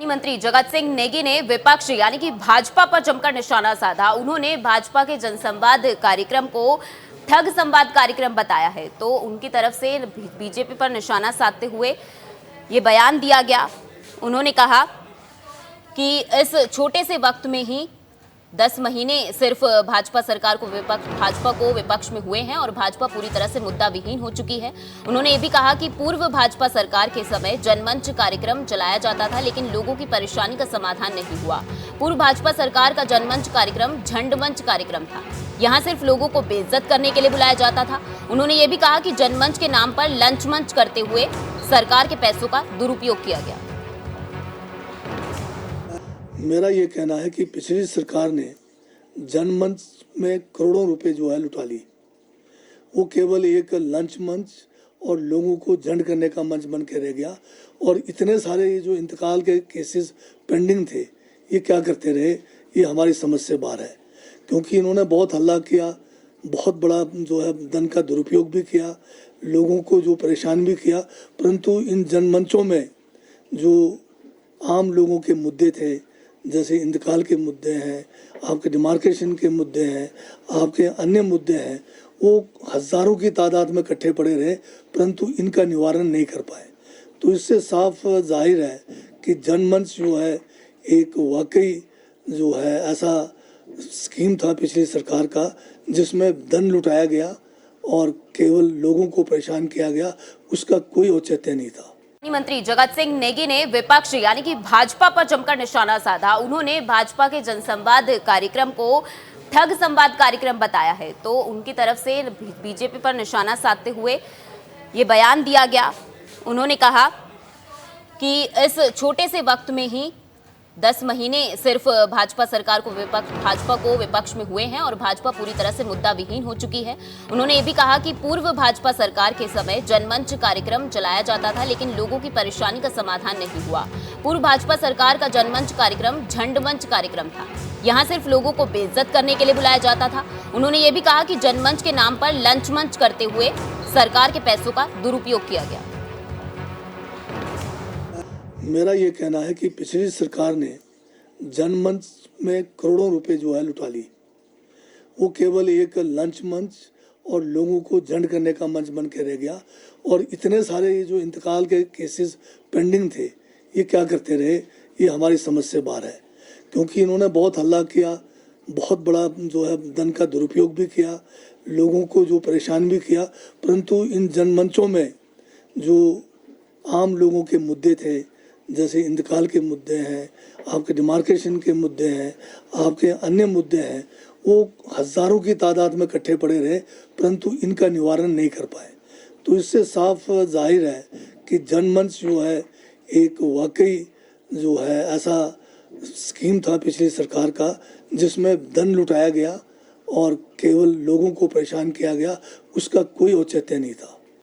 मंत्री जगत सिंह नेगी ने विपक्ष यानी कि भाजपा पर जमकर निशाना साधा। उन्होंने भाजपा के जनसंवाद कार्यक्रम को ठग संवाद कार्यक्रम बताया है, तो उनकी तरफ से बीजेपी पर निशाना साधते हुए ये बयान दिया गया। उन्होंने कहा कि इस छोटे से वक्त में ही 10 महीने सिर्फ भाजपा को विपक्ष में हुए हैं और भाजपा पूरी तरह से मुद्दा विहीन हो चुकी है। उन्होंने ये भी कहा कि पूर्व भाजपा सरकार के समय जनमंच कार्यक्रम चलाया जाता था, लेकिन लोगों की परेशानी का समाधान नहीं हुआ। पूर्व भाजपा सरकार का जनमंच कार्यक्रम झंडमंच कार्यक्रम था। यहाँ सिर्फ लोगों को बेइज्जत करने के लिए बुलाया जाता था। उन्होंने ये भी कहा कि जनमंच के नाम पर लंच मंच करते हुए सरकार के पैसों का दुरुपयोग किया गया। मेरा ये कहना है कि पिछली सरकार ने जनमंच में करोड़ों रुपए जो है लुटा ली। वो केवल एक लंच मंच और लोगों को झंड करने का मंच बन के रह गया। और इतने सारे ये जो इंतकाल के केसेस पेंडिंग थे, ये क्या करते रहे, ये हमारी समझ से बाहर है। क्योंकि इन्होंने बहुत हल्ला किया, बहुत बड़ा जो है धन का दुरुपयोग भी किया, लोगों को जो परेशान भी किया। परंतु इन जनमंचों में जो आम लोगों के मुद्दे थे, जैसे इंतकाल के मुद्दे हैं, आपके डिमार्केशन के मुद्दे हैं, आपके अन्य मुद्दे हैं, वो हज़ारों की तादाद में इकट्ठे पड़े रहे, परंतु इनका निवारण नहीं कर पाए। तो इससे साफ जाहिर है कि जनमंच जो है एक वाकई जो है ऐसा स्कीम था पिछली सरकार का, जिसमें धन लुटाया गया और केवल लोगों को परेशान किया गया, उसका कोई औचित्य नहीं था। मंत्री जगत सिंह नेगी ने विपक्ष यानी कि भाजपा पर जमकर निशाना साधा। उन्होंने भाजपा के जनसंवाद कार्यक्रम को ठग संवाद कार्यक्रम बताया है, तो उनकी तरफ से बीजेपी पर निशाना साधते हुए ये बयान दिया गया। उन्होंने कहा कि इस छोटे से वक्त में ही 10 महीने सिर्फ भाजपा को विपक्ष में हुए हैं और भाजपा पूरी तरह से मुद्दा विहीन हो चुकी है। उन्होंने ये भी कहा कि पूर्व भाजपा सरकार के समय जनमंच कार्यक्रम चलाया जाता था, लेकिन लोगों की परेशानी का समाधान नहीं हुआ। पूर्व भाजपा सरकार का जनमंच कार्यक्रम झंडमंच कार्यक्रम था। यहाँ सिर्फ लोगों को बेइज्जत करने के लिए बुलाया जाता था। उन्होंने ये भी कहा कि जनमंच के नाम पर लंच मंच करते हुए सरकार के पैसों का दुरुपयोग किया गया। मेरा ये कहना है कि पिछली सरकार ने जनमंच में करोड़ों रुपए जो है लुटा ली। वो केवल एक लंच मंच और लोगों को झंड करने का मंच बन के रह गया। और इतने सारे ये जो इंतकाल के केसेस पेंडिंग थे, ये क्या करते रहे, ये हमारी समझ से बाहर है। क्योंकि इन्होंने बहुत हल्ला किया, बहुत बड़ा जो है धन का दुरुपयोग भी किया, लोगों को जो परेशान भी किया। परंतु इन जनमंचों में जो आम लोगों के मुद्दे थे, जैसे इंतकाल के मुद्दे हैं, आपके डिमार्केशन के मुद्दे हैं, आपके अन्य मुद्दे हैं, वो हज़ारों की तादाद में इकट्ठे पड़े रहे, परंतु इनका निवारण नहीं कर पाए। तो इससे साफ जाहिर है कि जनमंच जो है एक वाकई जो है ऐसा स्कीम था पिछली सरकार का, जिसमें धन लुटाया गया और केवल लोगों को परेशान किया गया, उसका कोई औचित्य नहीं था।